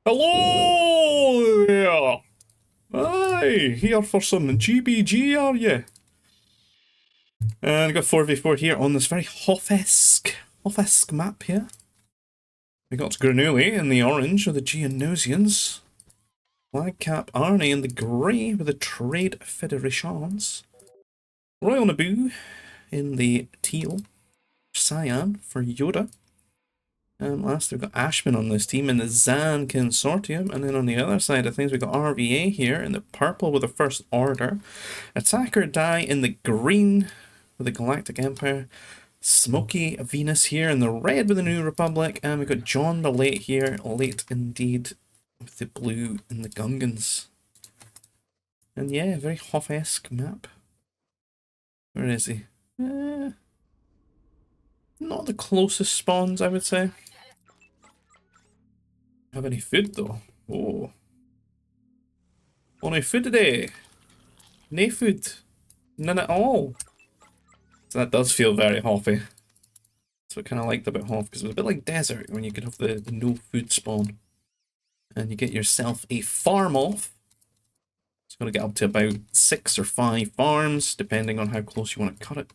Hello there! Aye, here for some GBG, are you? And I got 4v4 here on this very Hothesque map here. We got Granuli in the orange with the Geonosians. Flagcap Arnie in the grey with the Trade Federations. Royal Naboo in the teal. Cyan for Yoda. And last we've got Ashman on this team in the Zan Consortium, and then on the other side of things we've got RVA here in the purple with the First Order, Attacker Die in the green with the Galactic Empire, Smoky Venus here in the red with the New Republic, and we've got John the Late here, late indeed, with the blue and the Gungans. And yeah, very Hoff-esque map. Where is he? Not the closest spawns, I would say. Have any food though? Oh. Only food today. No food. None at all. So that does feel very Hoffy. That's what I kind of liked about Hoff, because it was a bit like desert when you could have the no food spawn. And you get yourself a farm off. It's going to get up to about 6 or 5 farms, depending on how close you want to cut it.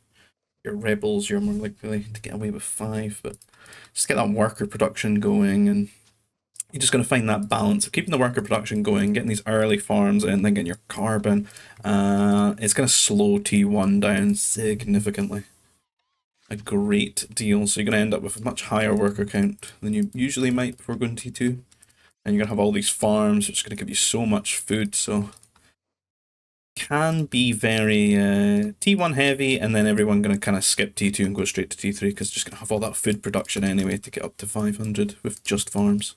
Your rebels, you're more likely to get away with 5, but just get that worker production going, and you're just going to find that balance of keeping the worker production going, getting these early farms and then getting your carbon. It's going to slow T1 down significantly. A great deal. So you're going to end up with a much higher worker count than you usually might before going T2. And you're going to have all these farms, which is going to give you so much food. So can be very T1 heavy, and then everyone going to kind of skip T2 and go straight to T3 because it's just going to have all that food production anyway to get up to 500 with just farms.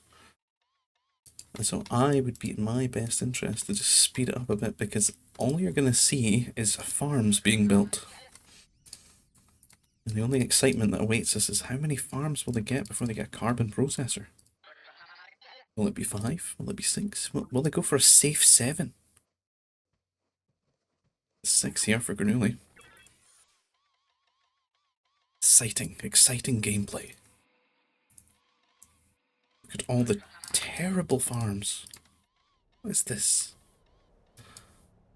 And so I would be in my best interest to just speed it up a bit, because all you're going to see is farms being built. And the only excitement that awaits us is how many farms will they get before they get a carbon processor? Will it be 5? Will it be 6? Will they go for a safe 7? 6 here for Granuli. Exciting gameplay. Look at all the terrible farms. What is this?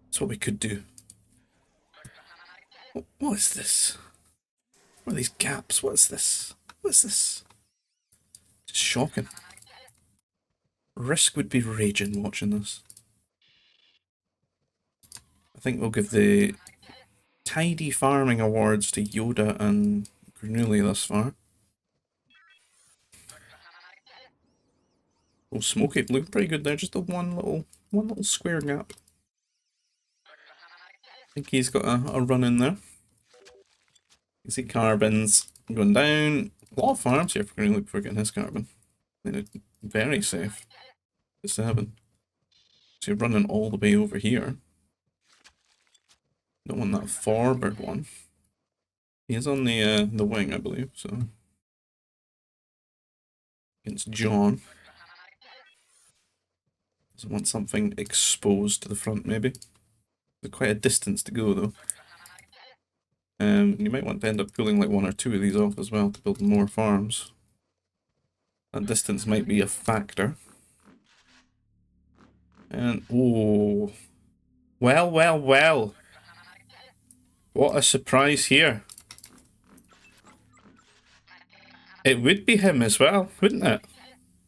That's what we could do. What is this? What are these gaps? What is this? What is this? Just shocking. Risk would be raging watching this. I think we'll give the tidy farming awards to Yoda and Granuli thus far. Oh, Smoky Blue, pretty good there. Just the one little square gap. I think he's got a run in there. You see carbons going down. A lot of farms here for Granuli before getting his carbon. Very safe. 7. So you're running all the way over here. Don't want that forward one. He is on the wing, I believe, so. Against John. Doesn't want something exposed to the front, maybe. There's quite a distance to go, though. You might want to end up pulling like 1 or 2 of these off as well to build more farms. That distance might be a factor. And, oh. Well. What a surprise here. It would be him as well, wouldn't it?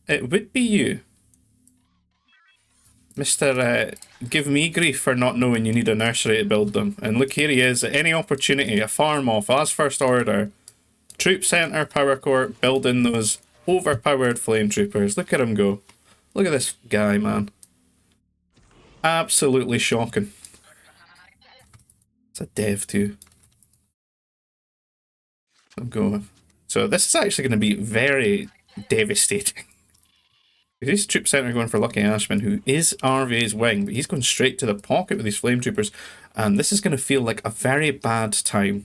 It would be you. Mr. Give me grief for not knowing you need a nursery to build them. And look, here he is, at any opportunity, a farm off, as First Order. Troop Centre, Power Corps, building those overpowered flame troopers. Look at him go. Look at this guy, man. Absolutely shocking. It's a dev too. I'm going. So this is actually going to be very devastating. This Troop Centre going for Lucky Ashman, who is RVA's wing, but he's going straight to the pocket with these flame troopers, and this is going to feel like a very bad time.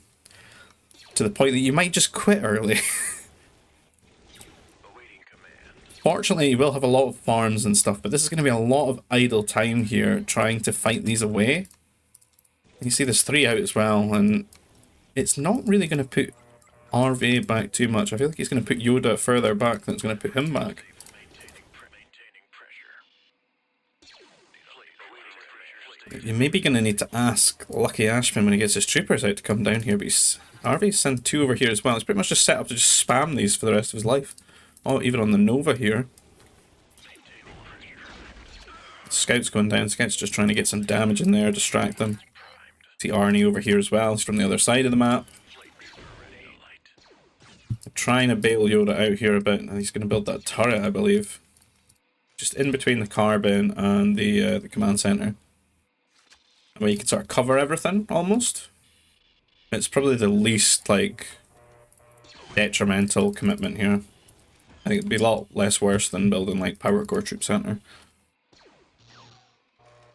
To the point that you might just quit early. Fortunately, you will have a lot of farms and stuff, but this is going to be a lot of idle time here trying to fight these away. You see there's 3 out as well, and it's not really going to put RVA back too much. I feel like he's going to put Yoda further back than it's going to put him back. You're maybe going to need to ask Lucky Ashman when he gets his troopers out to come down here, but RV's sent 2 over here as well. He's pretty much just set up to just spam these for the rest of his life. Oh, even on the Nova here. Scout's going down. Scout's just trying to get some damage in there, distract them. See Arnie over here as well. He's from the other side of the map. They're trying to bail Yoda out here a bit. He's going to build that turret, I believe. Just in between the carbon and the command center. Where you can sort of cover everything, almost. It's probably the least, like, detrimental commitment here. I think it'd be a lot less worse than building, like, Power Core Troop Center.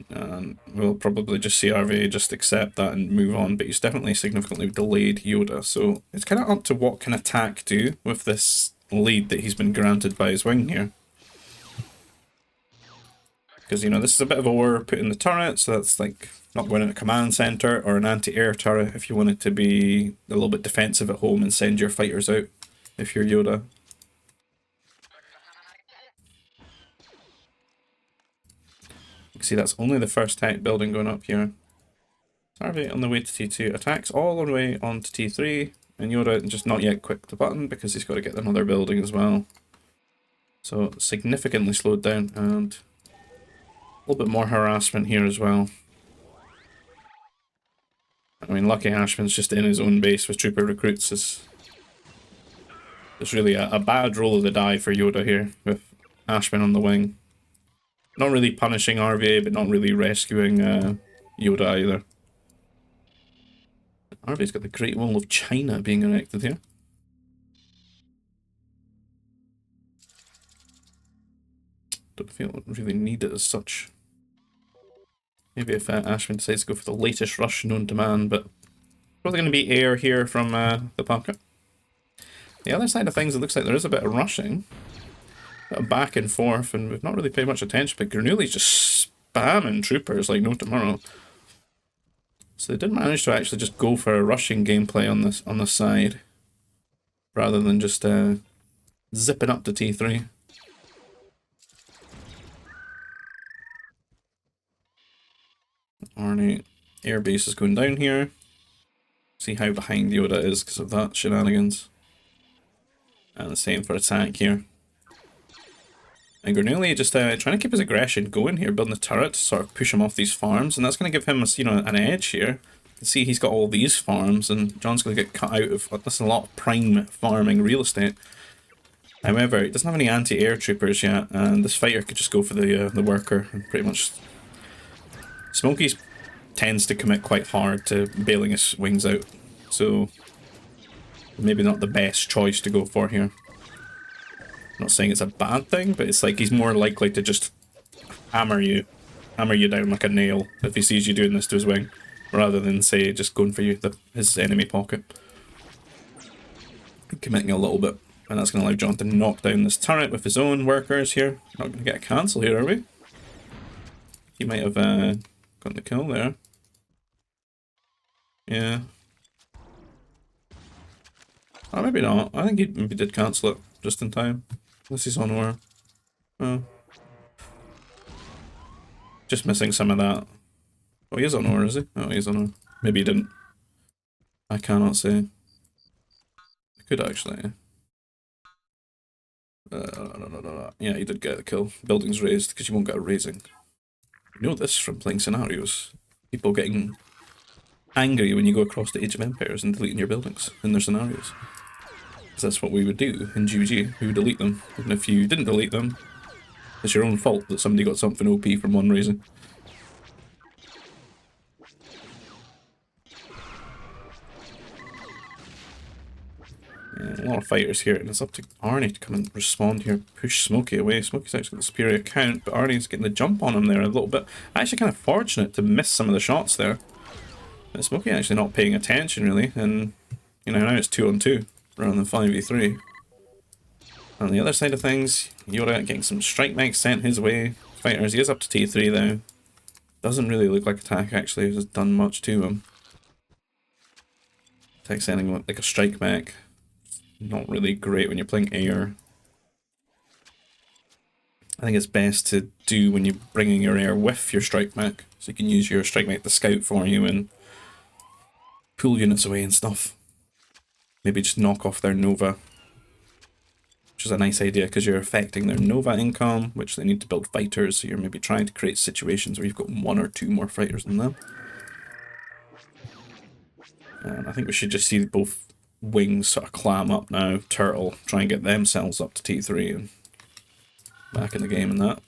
And we'll probably just see RVA just accept that and move on, but he's definitely significantly delayed Yoda, so it's kind of up to what can attack do with this lead that he's been granted by his wing here. Because, you know, this is a bit of a war putting the turret, so that's like not going in a command center or an anti-air turret if you want it to be a little bit defensive at home and send your fighters out if you're Yoda. You can see that's only the first tech building going up here. Survey on the way to T2, attacks all the way on to T3, and Yoda just not yet clicked the button because he's got to get another building as well. So significantly slowed down, and a little bit more harassment here as well. I mean, Lucky Ashman's just in his own base with trooper recruits. It's really a bad roll of the die for Yoda here, with Ashman on the wing. Not really punishing RVA, but not really rescuing Yoda either. RVA's got the Great Wall of China being erected here. Don't feel really need it as such. Maybe if Ashman decides to go for the latest rush known to man, but probably going to be air here from the pocket. The other side of things, it looks like there is a bit of rushing. A bit of back and forth, and we've not really paid much attention, but Granuli's just spamming troopers like no tomorrow. So they did manage to actually just go for a rushing gameplay on this side, rather than just zipping up to T3. Arnie airbase is going down here. See how behind Yoda is because of that shenanigans. And the same for attack here. And Granuli just trying to keep his aggression going here, building the turret to sort of push him off these farms, and that's going to give him a, you know, an edge here. You can see he's got all these farms, and John's going to get cut out of this. Is a lot of prime farming real estate. However, he doesn't have any anti-air troopers yet, and this fighter could just go for the worker and pretty much. Smokey tends to commit quite hard to bailing his wings out, so maybe not the best choice to go for here. I'm not saying it's a bad thing, but it's like he's more likely to just hammer you down like a nail if he sees you doing this to his wing, rather than, say, just going for his enemy pocket. Committing a little bit, and that's going to allow John to knock down this turret with his own workers here. Not going to get a cancel here, are we? He might have got the kill there. Yeah. Oh, maybe not. I think he maybe did cancel it just in time. Unless he's on war. Oh. Just missing some of that. Oh, he is on war, is he? Oh, he is on war. Maybe he didn't. I cannot say. I could actually. Yeah, he did get a kill. Buildings raised because you won't get a raising. You know this from playing scenarios. People getting angry when you go across the Age of Empires and deleting your buildings in their scenarios. Because that's what we would do in GVG. We would delete them. And if you didn't delete them, it's your own fault that somebody got something OP from one reason. Yeah, a lot of fighters here, and it's up to Arnie to come and respond here. Push Smokey away. Smokey's actually got the superior count, but Arnie's getting the jump on him there a little bit. Actually kind of fortunate to miss some of the shots there. But Smokey actually not paying attention really, and you know, now it's 2-on-2 rather than 5v3. On the other side of things, Yoda getting some strike mechs sent his way. Fighters, he is up to T3 though. Doesn't really look like attack actually has done much to him. Attack sending like a strike mech. Not really great when you're playing air. I think it's best to do when you're bringing your air with your strike mech, so you can use your strike mech to scout for you and pull units away and stuff. Maybe just knock off their Nova, which is a nice idea because you're affecting their Nova income, which they need to build fighters, so you're maybe trying to create situations where you've got 1 or 2 more fighters than them. And I think we should just see both wings sort of clam up now, turtle, try and get themselves up to T3 and back in the game and that.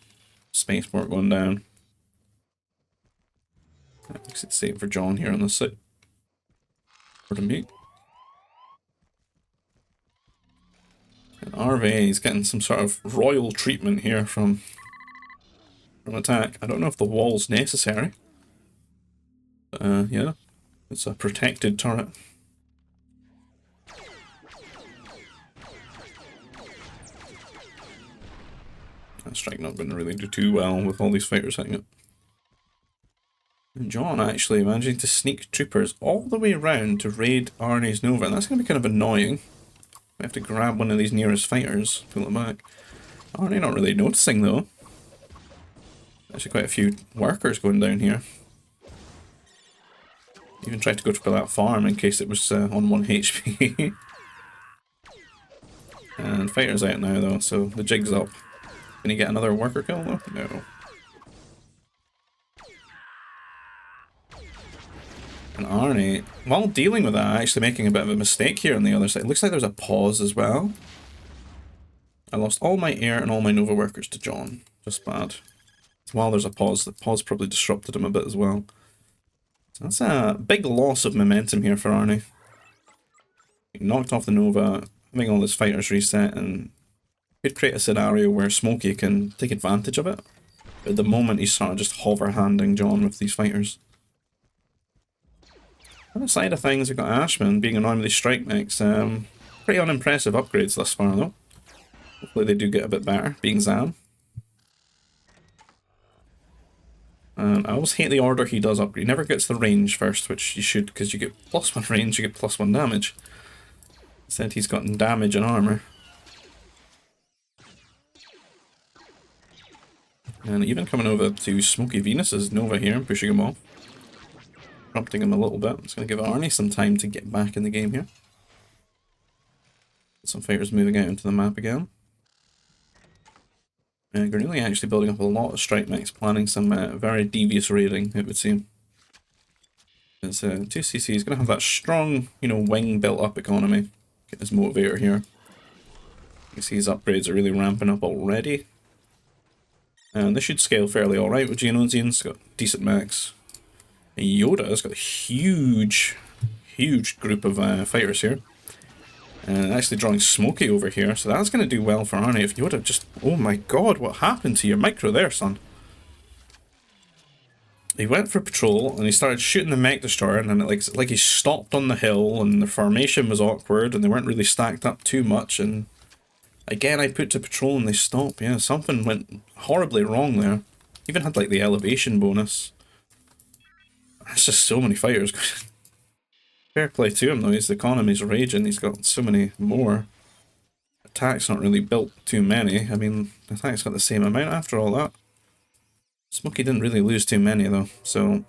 Spaceport going down. Makes it safe for John here on the sit. For me. And RV is getting some sort of royal treatment here from attack. I don't know if the wall's necessary. But, yeah, it's a protected turret. That strike not going to really do too well with all these fighters hitting it. And John actually managing to sneak troopers all the way around to raid Arnie's Nova, and that's going to be kind of annoying. We have to grab one of these nearest fighters, pull it back. Arnie not really noticing though. Actually quite a few workers going down here. Even tried to go to that farm in case it was on 1 HP. And fighter's out now though, so the jig's up. Can he get another worker kill though? No. And Arnie, while dealing with that, actually making a bit of a mistake here on the other side. It looks like there's a pause as well. I lost all my air and all my Nova workers to John. Just bad. While there's a pause, the pause probably disrupted him a bit as well. So that's a big loss of momentum here for Arnie. He knocked off the Nova, having all his fighters reset, and could create a scenario where Smokey can take advantage of it. But at the moment, he's sort of just hover-handing John with these fighters. On the side of things, we've got Ashman being annoyed with these strike mechs. Pretty unimpressive upgrades thus far, though. Hopefully they do get a bit better, being Zam. I always hate the order he does upgrade. He never gets the range first, which you should, because you get +1 range, you get +1 damage. Instead, he's gotten damage and armor. And even coming over to Smoky Venus's Nova here and pushing him off. Prompting him a little bit. It's going to give Arnie some time to get back in the game here. Some fighters moving out into the map again. And Granuli actually building up a lot of strike mechs, planning some very devious raiding, it would seem. It's 2cc is going to have that strong, you know, wing built up economy. Get his motivator here. You see his upgrades are really ramping up already. And this should scale fairly alright with Geonosians. It's got decent mechs. Yoda's got a huge group of fighters here. And actually drawing Smokey over here, so that's going to do well for Arnie. If Yoda just... Oh my god, what happened to your micro there, son? He went for patrol, and he started shooting the mech destroyer, and then like he stopped on the hill, and the formation was awkward, and they weren't really stacked up too much, and... Again, I put to patrol, and they stopped. Yeah, something went horribly wrong there. Even had, like, the elevation bonus. That's just so many fighters. Fair play to him though, his economy's raging, he's got so many more. Attack's not really built too many, I mean, attack's got the same amount after all that. Smokey didn't really lose too many though, so...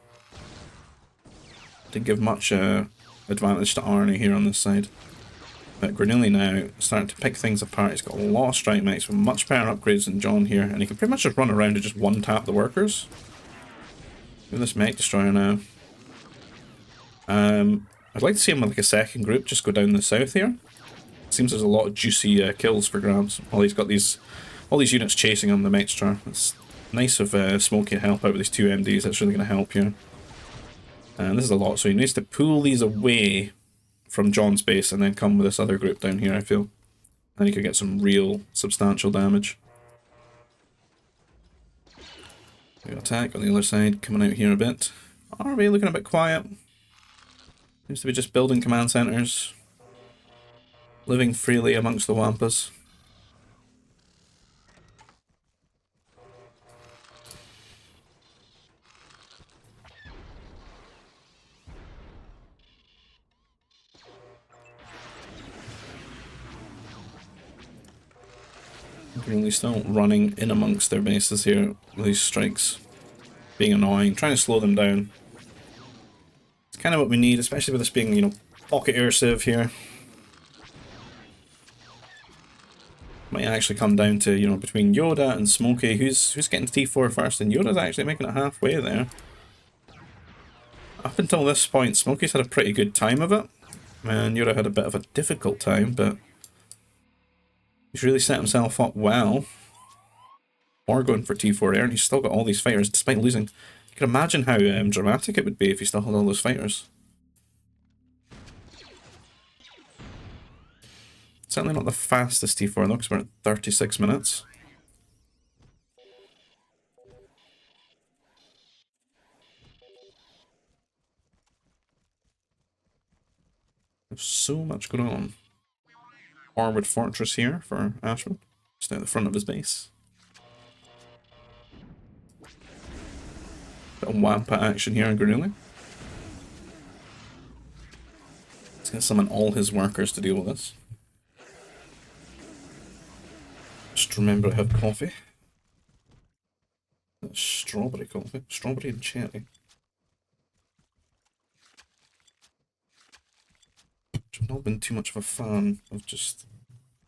Didn't give much advantage to Arnie here on this side. But Granuli now starting to pick things apart, he's got a lot of strike mechs with much better upgrades than John here, and he can pretty much just run around and just one-tap the workers. Look at this mech destroyer now. I'd like to see him with like a second group just go down the south here. Seems there's a lot of juicy kills for grabs. While he's got all these units chasing him, the mech destroyer. It's nice of Smokey to help out with these 2 MDs, that's really going to help here. And this is a lot, so he needs to pull these away from John's base and then come with this other group down here, I feel. Then he could get some real substantial damage. We got attack on the other side, coming out here a bit. Are we looking a bit quiet? Seems to be just building command centers. Living freely amongst the Wampas. Really still running in amongst their bases here with these strikes. Being annoying, trying to slow them down. It's kind of what we need, especially with this being, you know, pocket air civ here. Might actually come down to, you know, between Yoda and Smokey, who's getting to T4 first, and Yoda's actually making it halfway there. Up until this point, Smokey's had a pretty good time of it, and Yoda had a bit of a difficult time, but he's really set himself up well. Or going for T4 air, and he's still got all these fighters despite losing. You can imagine how dramatic it would be if he still had all those fighters. Certainly not the fastest T4 though, because we're at 36 minutes. There's so much going on. Forward fortress here for Ashman. Just out the front of his base. Bit of Wampa action here in Granuli. He's going to summon all his workers to deal with this. Just remember I have coffee. That's strawberry coffee. Strawberry and cherry. I've not been too much of a fan of just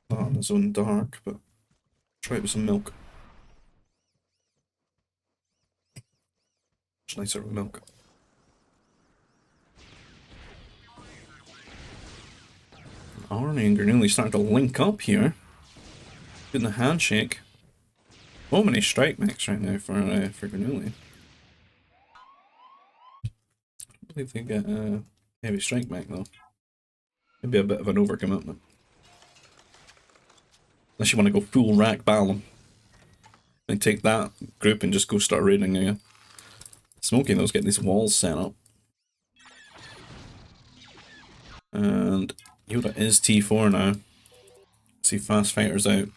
that on its own dark, but try it with some milk. It's nicer with milk. Arnie and Granuli starting to link up here. Doing the handshake. So many strike mechs right now for Granuli. I believe they get a heavy strike mech though. Maybe a bit of an overcommitment. Unless you want to go full rack Balam. And take that group and just go start raiding again. Smokey those, get these walls set up. And Yoda is T4 now. See fast fighters out.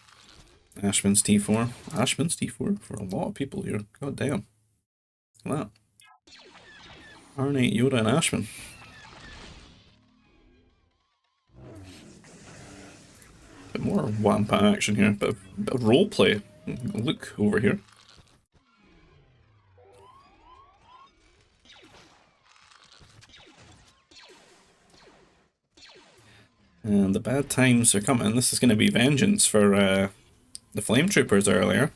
Ashman's T4. Ashman's T4 for a lot of people here. God damn. Look at that. Arnie, Yoda, and Ashman. Bit more Wampa action here. Bit of roleplay. Look over here. And the bad times are coming. This is going to be vengeance for the Flame Troopers earlier.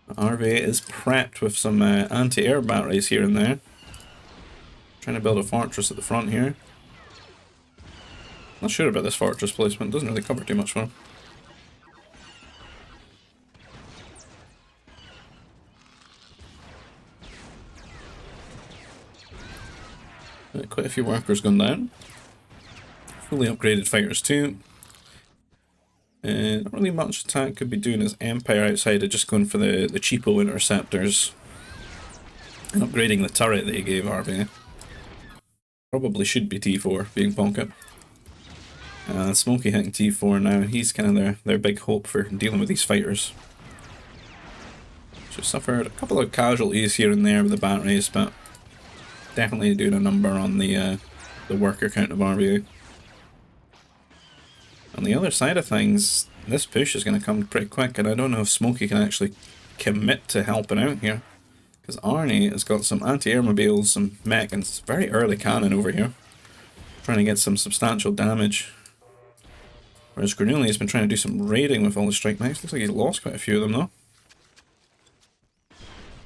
RV is prepped with some anti-air batteries here and there. Trying to build a fortress at the front here. Not sure about this fortress placement. Doesn't really cover too much for him. Quite a few workers gone down. Fully upgraded fighters too. Not really much attack could be doing as Empire outside of just going for the cheapo interceptors. And upgrading the turret that he gave RV. Probably should be T4 being pocket. Smokey hitting T4 now. He's kind of their big hope for dealing with these fighters. So suffered a couple of casualties here and there with the batteries, but definitely doing a number on the worker count of RVA. On the other side of things, this push is going to come pretty quick, and I don't know if Smokey can actually commit to helping out here. Because Arnie has got some anti-air mobiles, some mech, and it's very early cannon over here. Trying to get some substantial damage. Whereas Granuli has been trying to do some raiding with all the strike mechs. Looks like he's lost quite a few of them though.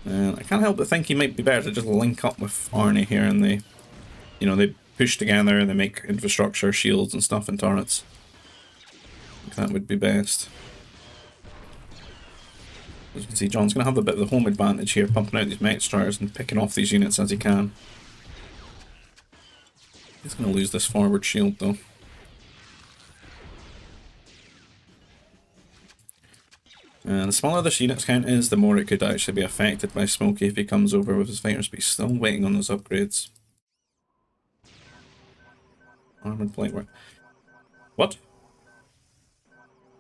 And I can't help but think he might be better to just link up with Arnie here, and they push together and they make infrastructure, shields and stuff and turrets. That would be best. As you can see, John's going to have a bit of the home advantage here, pumping out these mech starters and picking off these units as he can. He's going to lose this forward shield though. And the smaller this unit's count is, the more it could actually be affected by Smokey if he comes over with his fighters, but he's still waiting on those upgrades. Armored plate work. What?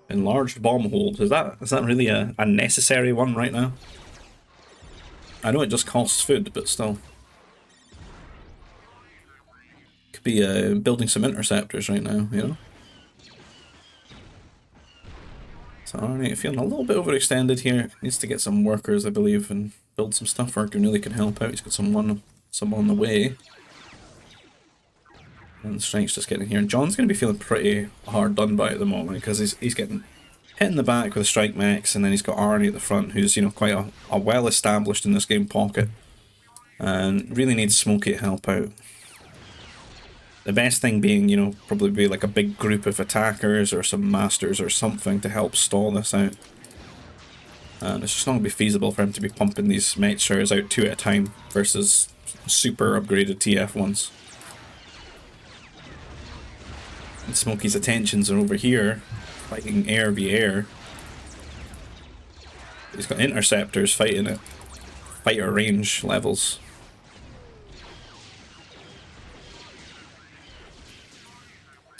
Enlarged bomb hold. Is that really a necessary one right now? I know it just costs food, but still. Could be building some interceptors right now, you know? So Arnie feeling a little bit overextended here. Needs to get some workers, I believe, and build some stuff where Granuli can help out. He's got some on the way. And the strike's just getting here. And John's going to be feeling pretty hard done by at the moment because he's getting hit in the back with a strike max, and then he's got Arnie at the front, who's, you know, quite a well established in this game pocket, and really needs Smokey to help out. The best thing being, you know, probably be like a big group of attackers or some masters or something to help stall this out. And it's just not going to be feasible for him to be pumping these mechs out 2 at a time versus super upgraded TF ones. And Smokey's attentions are over here, fighting air v air. He's got interceptors fighting at fighter range levels.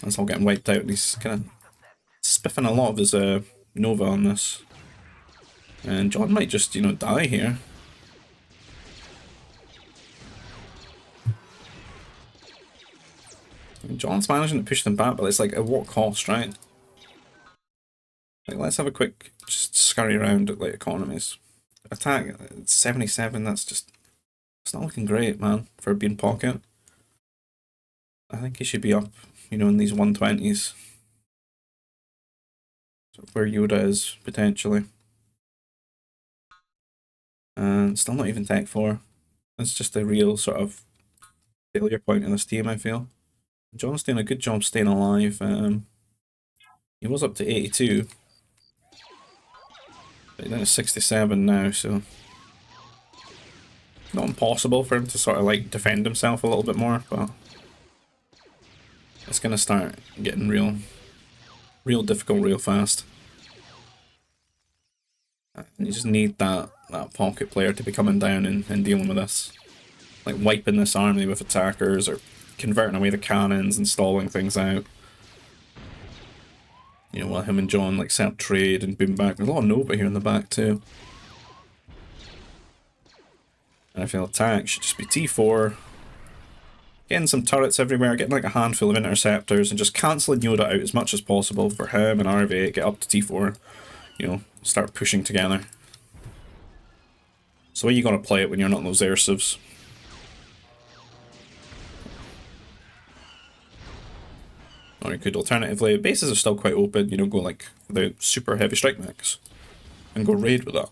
That's all getting wiped out, and he's kind of spiffing a lot of his Nova on this. And John might just, you know, die here. And John's managing to push them back, but it's like, at what cost, right? Like, let's have a quick, just scurry around at, like, economies. Attack, 77, that's just, it's not looking great, man, for being pocket. I think he should be up, you know, in these 120s. So where Yoda is, potentially. And still not even Tech 4. It's just a real sort of failure point in this team, I feel. John's doing a good job staying alive. He was up to 82. But he's down to 67 now, so... Not impossible for him to sort of like defend himself a little bit more, but... It's gonna start getting real difficult real fast. And you just need that pocket player to be coming down and dealing with this. Like wiping this army with attackers, or converting away the cannons and stalling things out. You know, while him and John like set up trade and boom back. There's a lot of Nova here in the back too. And I feel attack should just be T4. Getting some turrets everywhere, getting like a handful of interceptors, and just cancelling Yoda out as much as possible for him and RV, get up to T4, you know, start pushing together. So you gotta play it when you're not in those air civs. Or you could alternatively, bases are still quite open, you know, go like the super heavy strike mechs and go raid with that.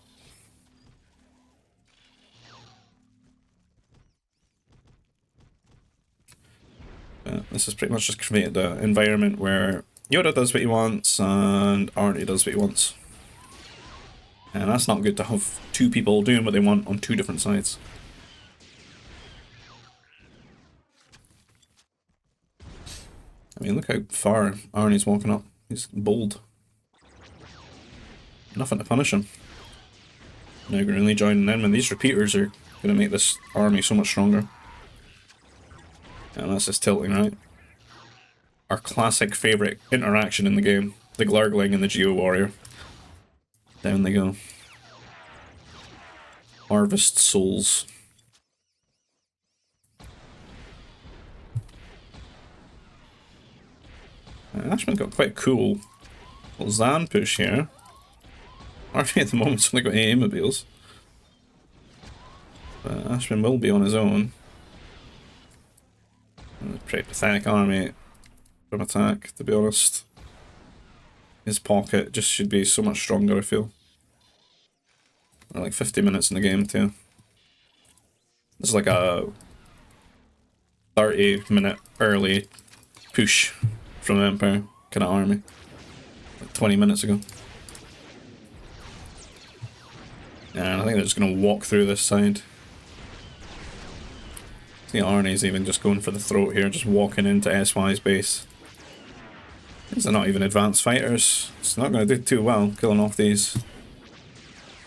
This has pretty much just created an environment where Yoda does what he wants and Arnie does what he wants. And that's not good to have 2 people doing what they want on 2 different sides. I mean, look how far Arnie's walking up. He's bold. Nothing to punish him. Now Granuli joining in, and these repeaters are going to make this army so much stronger. And that's just tilting, right? Our classic favourite interaction in the game. The Glurgling and the Geo Warrior. Down they go. Harvest souls. Ashman got quite a cool little Zan push here. Archie at the moment's only got 8 immobiles. But Ashman will be on his own. A pretty pathetic army from attack, to be honest. His pocket just should be so much stronger, I feel. We're like 50 minutes in the game too. This is like a 30-minute early push from Empire kind of army. Like 20 minutes ago. And I think they're just going to walk through this side. See, Arnie's even just going for the throat here, just walking into SY's base. These are not even advanced fighters. It's not going to do too well killing off these.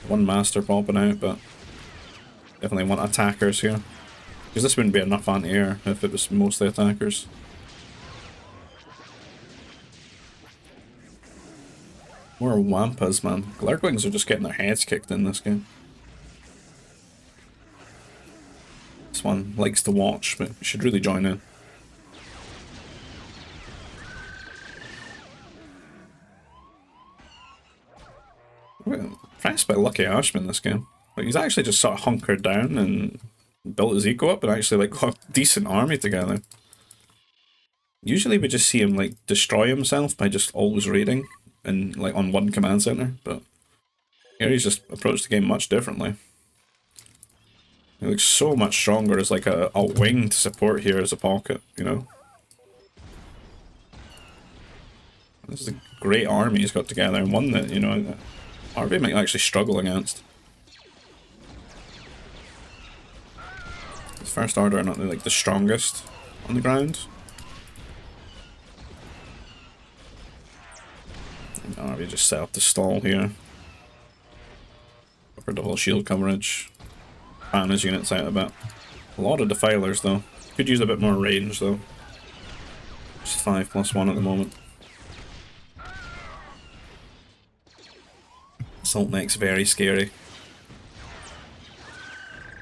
One master popping out, but definitely want attackers here. Because this wouldn't be enough anti-air if it was mostly attackers. More Wampas, man. Glurglings are just getting their heads kicked in this game. This one likes to watch, but should really join in. impressed by Lucky Ashman this game. Like, he's actually just sort of hunkered down and built his eco up and actually like got a decent army together. Usually we just see him like destroy himself by just always raiding and like on one command center, but here he's just approached the game much differently. He looks so much stronger as like a wing to support here as a pocket, you know. This is a great army he's got together, and one that, you know, RV might actually struggle against. His first order are not like the strongest on the ground. And RV just set up the stall here. For double shield coverage. Fan his units out a bit. A lot of defilers though. Could use a bit more range though. Just 5+1 at the moment. Assault mech's very scary.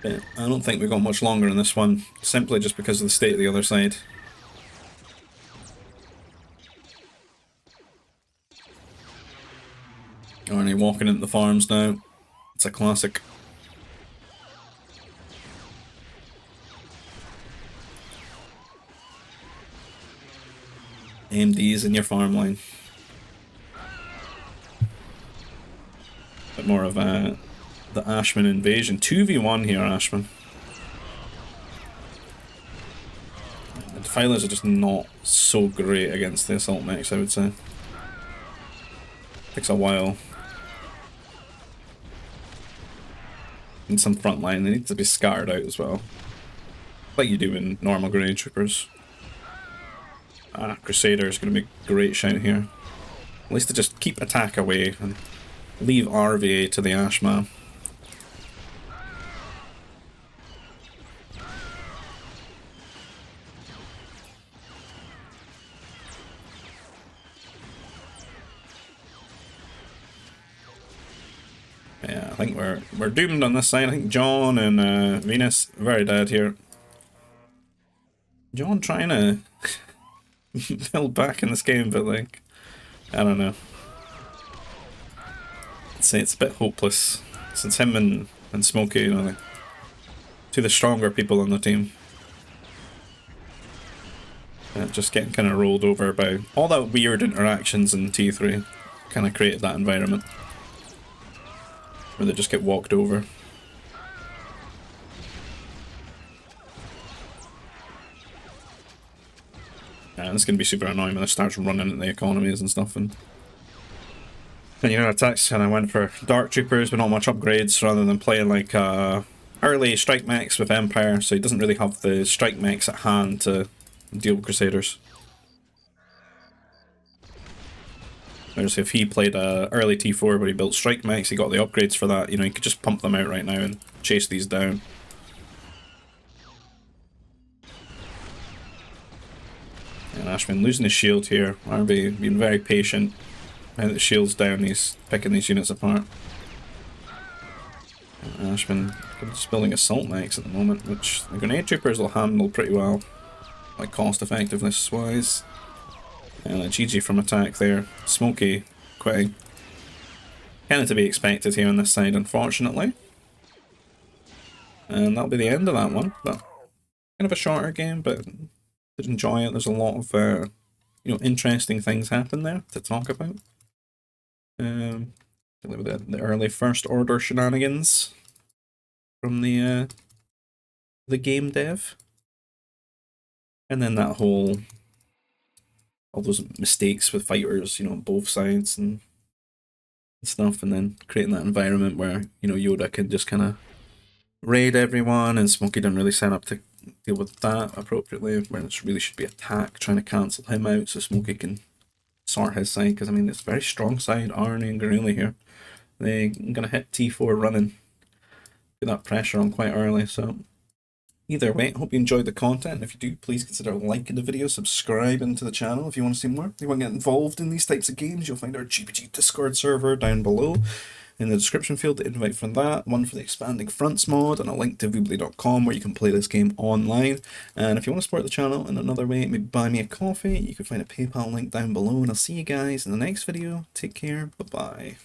Yeah, I don't think we got much longer in this one, simply just because of the state of the other side. Arnie walking into the farms now. It's a classic. AMD's in your farm line. Bit more of the Ashman invasion. 2v1 here, Ashman. The defilers are just not so great against the assault mechs, I would say. Takes a while. In some front line, they need to be scattered out as well. Like you do in normal grenade troopers. Crusader is going to be a great shout here. At least to just keep attack away and leave RVA to the Ashman. Yeah, I think we're doomed on this side. I think John and Venus very dead here. John trying to build back in this game, but like, I don't know. I'd say it's a bit hopeless since him and Smokey, you know, like, two of the stronger people on the team. Just getting kind of rolled over by all that weird interactions in T3. Kind of created that environment where they just get walked over. And it's going to be super annoying when it starts running into the economies and stuff. And you know, attacks kind of went for Dark Troopers, but not much upgrades, rather than playing like early Strike Mechs with Empire, so he doesn't really have the Strike Mechs at hand to deal with Crusaders. Whereas if he played early T4 where he built Strike Mechs, he got the upgrades for that, you know, he could just pump them out right now and chase these down. And Ashman losing his shield here. RB being very patient. Now that the shield's down, he's picking these units apart. And Ashman just building assault mechs at the moment, which the grenade troopers will handle pretty well, like cost effectiveness wise. And a GG from attack there. Smokey quitting. Kind of to be expected here on this side, unfortunately. And that'll be the end of that one. But kind of a shorter game, but did enjoy it. There's a lot of you know, interesting things happen there to talk about. The early first order shenanigans from the game dev, and then that whole all those mistakes with fighters, you know, on both sides and stuff, and then creating that environment where, you know, Yoda can just kind of raid everyone, and Smokey didn't really set up to deal with that appropriately, where it really should be attack, trying to cancel him out so Smokey can sort his side, because I mean, it's a very strong side, Arnie and Garuli here. They're going to hit T4 running, get that pressure on quite early, so either way, hope you enjoyed the content. If you do, please consider liking the video, subscribing to the channel if you want to see more. If you want to get involved in these types of games, you'll find our GPG Discord server down below in the description field, the invite for that, one for the Expanding Fronts mod, and a link to voobly.com where you can play this game online. And if you want to support the channel in another way, maybe buy me a coffee, you can find a PayPal link down below, and I'll see you guys in the next video. Take care, bye-bye.